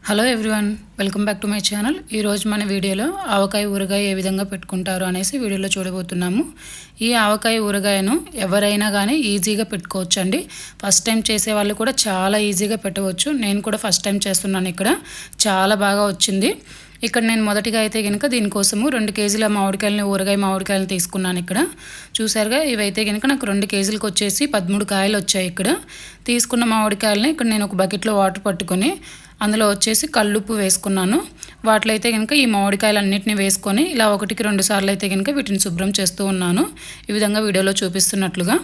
Hello everyone, welcome back to my channel. ఈరోజు మన వీడియోలో ఆవకాయ ఊరగాయ ఏ విధంగా పెట్టుకుంటారు అనేసి వీడియోలో చూడబోతున్నాము. ఈ ఆవకాయ ఊరగాయను ఎవరైనా కానీ ఈజీగా పెట్టుకోవచ్చు అండి. ఫస్ట్ టైం చేసే వాళ్ళు కూడా చాలా ఈజీగా పెట్టవచ్చు. నేను కూడా ఫస్ట్ టైం చేస్తున్నాను. ఇక్కడ చాలా బాగా వచ్చింది. ఇక్కడ నేను మొదటిగా అయితే కనుక దీనికోసము 2 కేజీల మామిడికాయలని ఊరగాయ మామిడికాయలు తీసుకున్నాను. ఇక్కడ చూసారుగా, ఇవైతే కనుక నాకు 2 కేజీలకు వచ్చేసి 13 కాయలు వచ్చాయి. ఇక్కడ తీసుకున్న మామిడికాయలని ఇక్కడ నేను ఒక బకెట్లో వాటర్ పట్టుకొని అందులో వచ్చేసి కల్లుప్పు వేసుకున్నాను. వాటిలో అయితే కనుక ఈ మామిడికాయలన్నింటినీ వేసుకొని ఇలా 1కి 2 సార్లు అయితే కనుక వీటిని శుభ్రం చేస్తూ ఉన్నాను. ఈ విధంగా వీడియోలో చూపిస్తున్నట్లుగా.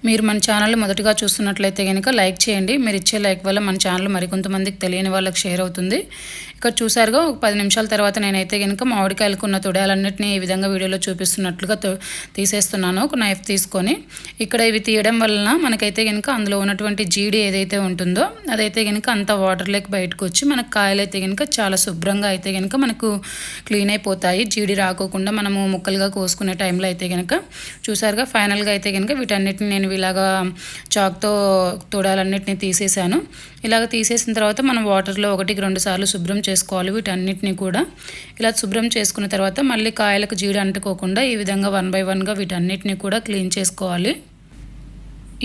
మీరు మన ఛానల్ మొదటిగా చూస్తున్నట్లయితే కనుక లైక్ చేయండి. మీరు ఇచ్చే లైక్ వల్ల మన ఛానల్ మరికొంతమందికి తెలియని వాళ్ళకి షేర్ అవుతుంది. ఇక్కడ చూసారుగా, ఒక 10 నిమిషాల తర్వాత నేనైతే కనుక మామిడికాయలకు ఉన్న తొడాలన్నింటినీ ఈ విధంగా వీడియోలో చూపిస్తున్నట్లుగా తీసేస్తున్నాను ఒక నైఫ్ తీసుకొని. ఇక్కడ ఇవి తీయడం వలన మనకైతే కనుక అందులో ఉన్నటువంటి జీడి ఏదైతే ఉంటుందో అదైతే కనుక అంత వాటర్ లేక బయటకు వచ్చి మనకు కాయలు అయితే కనుక చాలా శుభ్రంగా అయితే కనుక మనకు క్లీన్ అయిపోతాయి. జీడి రాకోకుండా మనము ముక్కలుగా కోసుకునే టైంలో అయితే కనుక చూసారుగా, ఫైనల్గా అయితే కనుక వీటన్నిటిని నేను ఇలాగా చాక్తో తొడాలన్నిటిని తీసేసాను. ఇలాగ తీసేసిన తర్వాత మనం వాటర్లో 1కి 2 సార్లు శుభ్రం చేసుకోవాలి వీటన్నిటిని కూడా. ఇలా శుభ్రం చేసుకున్న తర్వాత మళ్ళీ కాయలకు జీడి అంటుకోకుండా ఈ విధంగా 1 బై 1గా వీటన్నిటిని కూడా క్లీన్ చేసుకోవాలి.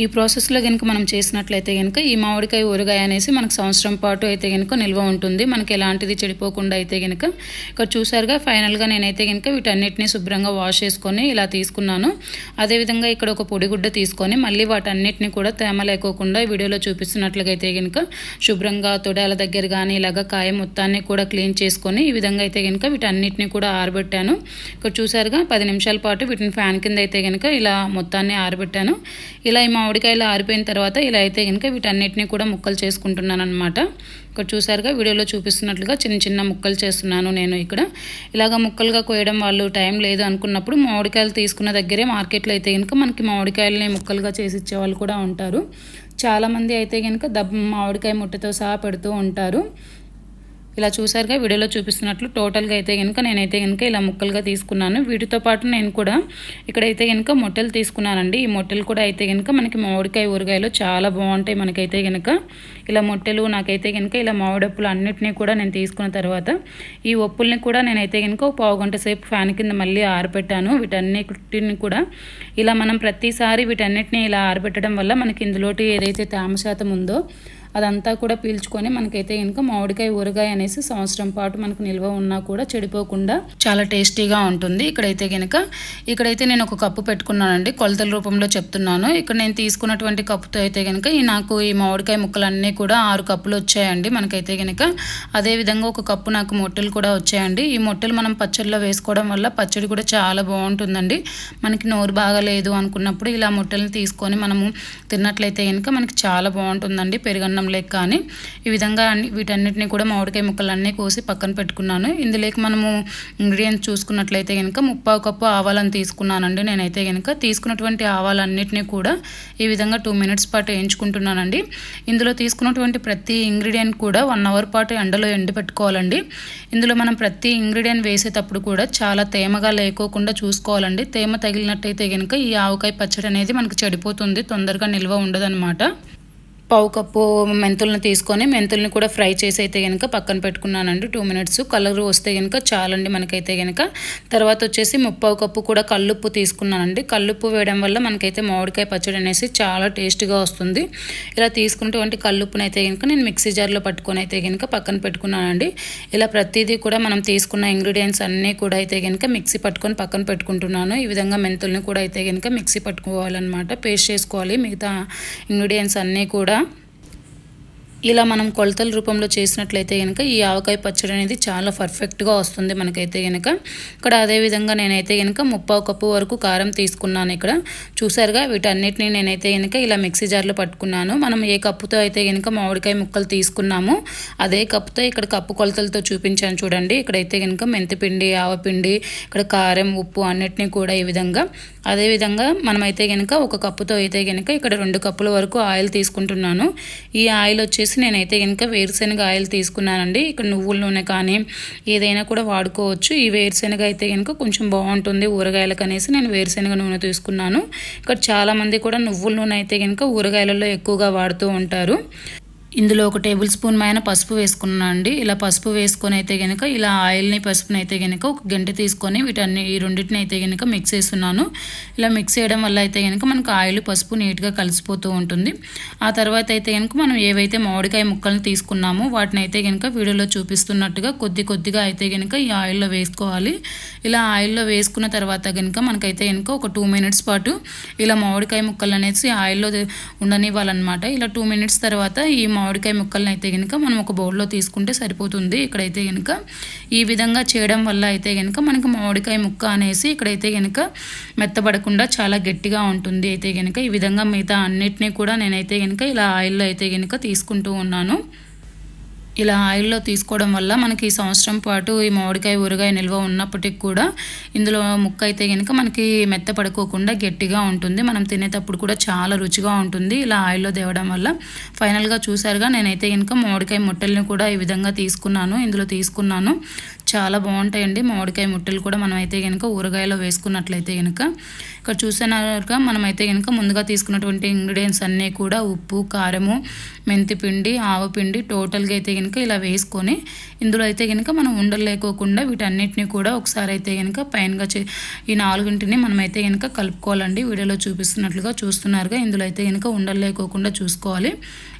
ఈ ప్రాసెస్లో కనుక మనం చేసినట్లయితే కనుక ఈ మామిడికాయ ఊరగాయ అనేసి మనకు సంవత్సరం పాటు అయితే కనుక నిల్వ ఉంటుంది. మనకి ఎలాంటిది చెడిపోకుండా అయితే కనుక. ఇక్కడ చూసారుగా, ఫైనల్గా నేనైతే కనుక వీటన్నిటిని శుభ్రంగా వాష్ చేసుకొని ఇలా తీసుకున్నాను. అదేవిధంగా ఇక్కడ ఒక పొడిగుడ్డ తీసుకొని మళ్ళీ వాటన్నిటిని కూడా తేమ లేకోకుండా వీడియోలో చూపిస్తున్నట్లుగా అయితే కనుక శుభ్రంగా తొడాల దగ్గర కానీ ఇలాగ కాయ మొత్తాన్ని కూడా క్లీన్ చేసుకొని ఈ విధంగా అయితే కనుక వీటన్నిటిని కూడా ఆరబెట్టాను. ఇక్కడ చూసారుగా, 10 నిమిషాల పాటు వీటిని ఫ్యాన్ కింద అయితే కనుక ఇలా మొత్తాన్ని ఆరబెట్టాను. ఇలా ఈ మామిడికాయలు ఆరిపోయిన తర్వాత ఇలా అయితే కనుక వీటన్నిటిని కూడా ముక్కలు చేసుకుంటున్నాను అనమాట. ఇక్కడ చూసారుగా, వీడియోలో చూపిస్తున్నట్లుగా చిన్న చిన్న ముక్కలు చేస్తున్నాను నేను. ఇక్కడ ఇలాగ ముక్కలుగా కోయడం వాళ్ళు టైం లేదు అనుకున్నప్పుడు మామిడికాయలు తీసుకున్న దగ్గరే మార్కెట్లో అయితే కనుక మనకి మామిడికాయలని ముక్కలుగా చేసి ఇచ్చే వాళ్ళు కూడా ఉంటారు. చాలామంది అయితే కనుక మామిడికాయ ముట్టతో సహా పెడుతూ ఉంటారు. ఇలా చూసారుగా, వీడియోలో చూపిస్తున్నట్లు టోటల్గా అయితే కనుక నేనైతే కనుక ఇలా ముక్కలుగా తీసుకున్నాను. వీటితో పాటు నేను కూడా ఇక్కడైతే కనుక మొట్టెలు తీసుకున్నానండి. ఈ మొట్టెలు కూడా అయితే కనుక మనకి మామిడికాయ ఊరగాయలు చాలా బాగుంటాయి. మనకైతే కనుక ఇలా మొట్టెలు నాకైతే కనుక ఇలా మామిడప్పులు అన్నిటినీ కూడా నేను తీసుకున్న తర్వాత ఈ ఒప్పుల్ని కూడా నేనైతే కనుక 1/2 గంట సేపు ఫ్యాన్ కింద మళ్ళీ ఆరబెట్టాను. వీటన్నిటిని కూడా ఇలా మనం ప్రతిసారి వీటన్నిటిని ఇలా ఆరబెట్టడం వల్ల మనకి ఇందులోటి ఏదైతే తేమ శాతం ఉందో అదంతా కూడా పీల్చుకొని మనకైతే కనుక మామిడికాయ ఊరగాయ అనేసి సంవత్సరం పాటు మనకు నిల్వ ఉన్నా కూడా చెడిపోకుండా చాలా టేస్టీగా ఉంటుంది. ఇక్కడైతే నేను ఒక కప్పు పెట్టుకున్నానండి. కొలతల రూపంలో చెప్తున్నాను. ఇక్కడ నేను తీసుకున్నటువంటి కప్పుతో అయితే కనుక నాకు ఈ మామిడికాయ ముక్కలన్నీ కూడా 6 కప్పులు వచ్చాయండి మనకైతే కనుక. అదేవిధంగా ఒక కప్పు నాకు మొట్టెలు కూడా వచ్చాయండి. ఈ మొట్టెలు మనం పచ్చడిలో వేసుకోవడం వల్ల పచ్చడి కూడా చాలా బాగుంటుందండి. మనకి నోరు బాగాలేదు అనుకున్నప్పుడు ఇలా మొట్టెలను తీసుకొని మనము తిన్నట్లయితే కనుక మనకి చాలా బాగుంటుందండి. పెరుగన్నం లేక కానీ ఈ విధంగా వీటన్నిటిని కూడా మామిడికాయ ముక్కలన్నీ కోసి పక్కన పెట్టుకున్నాను. ఇందులోకి మనము ఇంగ్రీడియంట్స్ చూసుకున్నట్లయితే కనుక 1/2 కప్పు ఆవాలను తీసుకున్నానండి. నేనైతే కనుక తీసుకున్నటువంటి ఆవాలన్నిటిని కూడా ఈ విధంగా 2 మినిట్స్ పాటు వేయించుకుంటున్నానండి. ఇందులో తీసుకున్నటువంటి ప్రతి ఇంగ్రీడియంట్ కూడా 1 అవర్ పాటు ఎండలో ఎండి పెట్టుకోవాలండి. ఇందులో మనం ప్రతి ఇంగ్రీడియంట్ వేసేటప్పుడు కూడా చాలా తేమగా లేకోకుండా చూసుకోవాలండి. తేమ తగిలినట్టయితే కనుక ఈ ఆవకాయ పచ్చడి అనేది మనకు చెడిపోతుంది, తొందరగా నిల్వ ఉండదన్నమాట. 1/2 కప్పు మెంతులను తీసుకొని మెంతుల్ని కూడా ఫ్రై చేసి అయితే కనుక పక్కన పెట్టుకున్నానండి. 2 మినిట్స్ కలర్ వస్తే కనుక చాలండి మనకైతే కనుక. తర్వాత వచ్చేసి 1/2 కప్పు కూడా కల్లుప్పు తీసుకున్నానండి. కల్లుప్పు వేయడం వల్ల మనకైతే మామిడికాయ పచ్చడి అనేసి చాలా టేస్ట్గా వస్తుంది. ఇలా తీసుకున్నటువంటి కల్లుప్పుని అయితే కనుక నేను మిక్సీ జార్లో పట్టుకొని అయితే కనుక పక్కన పెట్టుకున్నానండి. ఇలా ప్రతిదీ కూడా మనం తీసుకున్న ఇంగ్రీడియంట్స్ అన్నీ కూడా అయితే కనుక మిక్సీ పట్టుకొని పక్కన పెట్టుకుంటున్నాను. ఈ విధంగా మెంతుల్ని కూడా అయితే కనుక మిక్సీ పట్టుకోవాలన్నమాట. పేస్ట్ చేసుకోవాలి మిగతా ఇంగ్రీడియంట్స్ అన్నీ కూడా. ఇలా మనం కొలతల రూపంలో చేసినట్లయితే కనుక ఈ ఆవకాయ పచ్చడి అనేది చాలా పర్ఫెక్ట్గా వస్తుంది మనకైతే కనుక. ఇక్కడ అదేవిధంగా నేనైతే కనుక 1/2 కప్పు వరకు కారం తీసుకున్నాను. ఇక్కడ చూసారుగా, వీటన్నిటిని నేనైతే కనుక ఇలా మిక్సీ జార్లో పట్టుకున్నాను. మనం ఏ కప్పుతో అయితే కనుక మామిడికాయ ముక్కలు తీసుకున్నామో అదే కప్పుతో ఇక్కడ కప్పు కొలతలతో చూపించాను చూడండి. ఇక్కడైతే కనుక మెంతిపిండి, ఆవపిండి, ఇక్కడ కారం, ఉప్పు అన్నిటినీ కూడా ఈ విధంగా. అదేవిధంగా మనమైతే కనుక 1 కప్పుతో అయితే కనుక ఇక్కడ 2 కప్పుల వరకు ఆయిల్ తీసుకుంటున్నాను. ఈ ఆయిల్ వచ్చేసి నేనైతే కనుక వేరుశెనగ ఆయిల్ తీసుకున్నానండి. ఇక్కడ నువ్వుల నూనె కానీ ఏదైనా కూడా వాడుకోవచ్చు. ఈ వేరుశెనగ అయితే కనుక కొంచెం బాగుంటుంది ఊరగాయలకు అనేసి నేను వేరుశెనగ నూనె తీసుకున్నాను. ఇక్కడ చాలామంది కూడా నువ్వుల నూనె అయితే కనుక ఊరగాయలలో ఎక్కువగా వాడుతూ ఉంటారు. ఇందులో ఒక టేబుల్ స్పూన్ పైన పసుపు వేసుకున్నాను అండి. ఇలా పసుపు వేసుకొని అయితే కనుక ఇలా ఆయిల్ని పసుపుని అయితే కనుక ఒక గంటె తీసుకొని ఈ రెండింటిని అయితే కనుక మిక్స్ చేస్తున్నాను. ఇలా మిక్స్ చేయడం వల్ల అయితే కనుక మనకు ఆయిల్ పసుపు నీట్గా కలిసిపోతూ ఉంటుంది. ఆ తర్వాత అయితే కనుక మనం ఏవైతే మామిడికాయ ముక్కలను తీసుకున్నామో వాటిని అయితే కనుక వీడియోలో చూపిస్తున్నట్టుగా కొద్దిగా అయితే కనుక ఈ ఆయిల్లో వేసుకోవాలి. ఇలా ఆయిల్లో వేసుకున్న తర్వాత కనుక మనకైతే కనుక ఒక 2 మినిట్స్ పాటు ఇలా మామిడికాయ ముక్కలు అనేసి ఆయిల్లో ఉండనివ్వాలన్నమాట. ఇలా 2 మినిట్స్ తర్వాత ఈ మామిడికాయ ముక్కలను అయితే కనుక మనం ఒక బౌల్లో తీసుకుంటే సరిపోతుంది. ఇక్కడైతే కనుక ఈ విధంగా చేయడం వల్ల అయితే కనుక మనకి మామిడికాయ ముక్క అనేసి ఇక్కడైతే కనుక మెత్తబడకుండా చాలా గట్టిగా ఉంటుంది. అయితే కనుక ఈ విధంగా మిగతా అన్నిటినీ కూడా నేనైతే కనుక ఇలా ఆయిల్లో అయితే కనుక తీసుకుంటూ ఉన్నాను. ఇలా ఆయిల్లో తీసుకోవడం వల్ల మనకి ఈ సంవత్సరం పాటు ఈ మామిడికాయ ఊరగాయ నిల్వ ఉన్నప్పటికి కూడా ఇందులో ముక్క అయితే కనుక మనకి మెత్తపడుకోకుండా గట్టిగా ఉంటుంది. మనం తినేటప్పుడు కూడా చాలా రుచిగా ఉంటుంది ఇలా ఆయిల్లో తేవడం వల్ల. ఫైనల్గా చూసారుగా నేనైతే కనుక మామిడికాయ ముట్టల్ని కూడా ఈ విధంగా ఇందులో తీసుకున్నాను. చాలా బాగుంటాయండి మామిడికాయ ముట్టలు కూడా మనం అయితే కనుక ఊరగాయలో వేసుకున్నట్లయితే కనుక. ఇక్కడ చూసినాక మనమైతే కనుక ముందుగా తీసుకున్నటువంటి ఇంగ్రీడియంట్స్ అన్నీ కూడా ఉప్పు, కారము, మెంతిపిండి, ఆవపిండి టోటల్గా అయితే కనుక ఇలా వేసుకొని ఇందులో అయితే కనుక మనం ఉండలు లేకోకుండా వీటన్నిటిని కూడా ఒకసారి అయితే కనుక పైనగా ఈ 4ంటిని మనమైతే కనుక కలుపుకోవాలండి. వీడియోలో చూపిస్తున్నట్లుగా చూస్తున్నారుగా ఇందులో అయితే కనుక ఉండలు లేకోకుండా చూసుకోవాలి.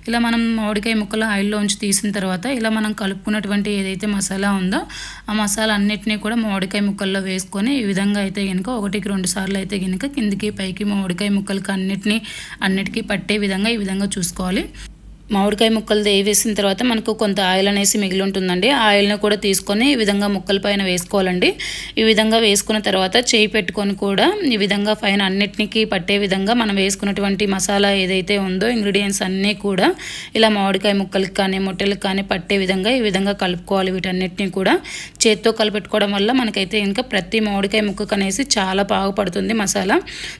ఇలా మనం మామిడికాయ ముక్కలు ఆయిల్లోంచి తీసిన తర్వాత ఇలా మనం కలుపుకున్నటువంటి ఏదైతే మసాలా ఉందో ఆ మసాలా అన్నిటినీ కూడా మామిడికాయ ముక్కల్లో వేసుకొని ఈ విధంగా అయితే కనుక 1కి 2 సార్లు అయితే కనుక కిందికి పైకి మామిడికాయ ముక్కలకి అన్నిటికీ పట్టే విధంగా ఈ విధంగా చూసుకోవాలి. మామిడికాయ ముక్కలు వేసిన తర్వాత మనకు కొంత ఆయిల్ అనేసి మిగిలి ఉంటుందండి. ఆ ఆయిల్ని కూడా తీసుకొని ఈ విధంగా ముక్కల పైన వేసుకోవాలండి. ఈ విధంగా వేసుకున్న తర్వాత చేయి పెట్టుకొని కూడా ఈ విధంగా పైన అన్నిటికీ పట్టే విధంగా మనం వేసుకున్నటువంటి మసాలా ఏదైతే ఉందో ఇంగ్రీడియంట్స్ అన్నీ కూడా ఇలా మామిడికాయ ముక్కలకి కానీ ముట్టెలకు కానీ పట్టే విధంగా ఈ విధంగా కలుపుకోవాలి. వీటన్నిటిని కూడా చేత్తో కలిపెట్టుకోవడం వల్ల మనకైతే ఇంకా ప్రతి మామిడికాయ ముక్కకు అనేసి చాలా బాగా పడుతుంది మసాలా.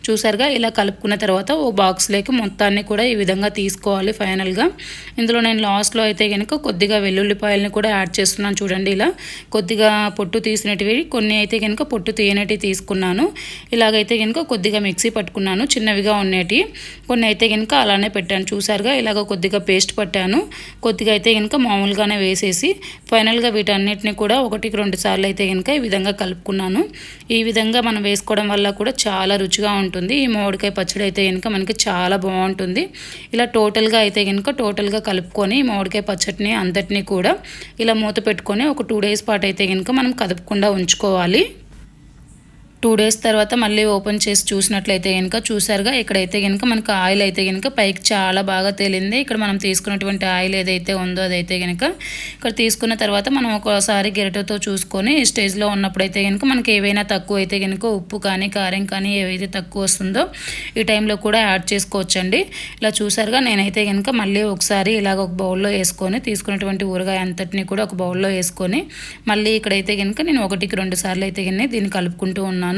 చూసారుగా ఇలా కలుపుకున్న తర్వాత ఓ బాక్స్లోకి మొత్తాన్ని కూడా ఈ విధంగా తీసుకోవాలి. ఫైనల్గా ఇందులో నేను లాస్ట్లో అయితే కనుక కొద్దిగా వెల్లుల్లిపాయలని కూడా యాడ్ చేస్తున్నాను. చూడండి ఇలా కొద్దిగా పొట్టు తీసినటివి, కొన్ని అయితే కనుక పొట్టు తీయనటివి తీసుకున్నాను. ఇలాగైతే కనుక కొద్దిగా మిక్సీ పట్టుకున్నాను, చిన్నవిగా ఉన్నటి. కొన్ని అయితే కనుక అలానే పెట్టాను. చూసారుగా ఇలాగ కొద్దిగా పేస్ట్ పట్టాను, కొద్దిగా అయితే కనుక మామూలుగానే వేసేసి ఫైనల్గా వీటన్నిటిని కూడా 1కి 2 సార్లు అయితే కనుక ఈ విధంగా కలుపుకున్నాను. ఈ విధంగా మనం వేసుకోవడం వల్ల కూడా చాలా రుచిగా ఉంటుంది. ఈ మామిడికాయ పచ్చడి అయితే కనుక మనకి చాలా బాగుంటుంది. ఇలా టోటల్గా అయితే కనుక కలుపుకొని మామిడికాయ పచ్చడిని అంతటినీ కూడా ఇలా మూత పెట్టుకొని ఒక 2 డేస్ పాటు అయితే కనుక మనం కదపకుండా ఉంచుకోవాలి. 2 డేస్ తర్వాత మళ్ళీ ఓపెన్ చేసి చూసినట్లయితే కనుక చూసారుగా ఇక్కడైతే కనుక మనకు ఆయిల్ అయితే కనుక పైకి చాలా బాగా తేలింది. ఇక్కడ మనం తీసుకున్నటువంటి ఆయిల్ ఏదైతే ఉందో అదైతే కనుక ఇక్కడ తీసుకున్న తర్వాత మనం ఒకసారి గరిటెతో చూసుకొని ఈ స్టేజ్లో ఉన్నప్పుడైతే కనుక మనకి ఏవైనా తక్కువ అయితే కనుక ఉప్పు కానీ కారం కానీ ఏవైతే తక్కువ వస్తుందో ఈ టైంలో కూడా యాడ్ చేసుకోవచ్చండి. ఇలా చూసారుగా నేనైతే కనుక మళ్ళీ ఒకసారి ఇలాగ ఒక బౌల్లో వేసుకొని తీసుకున్నటువంటి ఊరగాయ అంతటిని కూడా ఒక బౌల్లో వేసుకొని మళ్ళీ ఇక్కడైతే కనుక నేను 1కి 2 సార్లు అయితే కనుక దీన్ని కలుపుకుంటూ ఉన్నాను.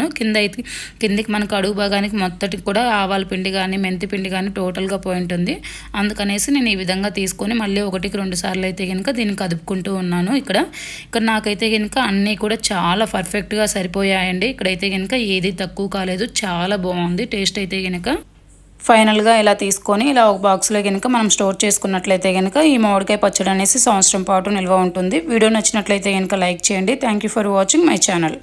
కిందికి మనకు అడుగు భాగానికి మొత్తటికి కూడా ఆవాల పిండి కానీ మెంతి పిండి కానీ టోటల్గా పోయి ఉంటుంది. అందుకనేసి నేను ఈ విధంగా తీసుకొని మళ్ళీ 1కి 2 సార్లు అయితే కనుక దీన్ని కదుపుకుంటూ ఉన్నాను. ఇక్కడ నాకైతే కనుక అన్నీ కూడా చాలా పర్ఫెక్ట్గా సరిపోయాయండి. ఇక్కడైతే కనుక ఏది తక్కువ కాలేదు, చాలా బాగుంది టేస్ట్ అయితే కనుక. ఫైనల్గా ఇలా తీసుకొని ఇలా ఒక బాక్స్లో కనుక మనం స్టోర్ చేసుకున్నట్లయితే కనుక ఈ మామిడికాయ పచ్చడి అనేసి సంవత్సరం పాటు నిల్వ ఉంటుంది. వీడియో నచ్చినట్లయితే కనుక లైక్ చేయండి. Thank you for watching my channel.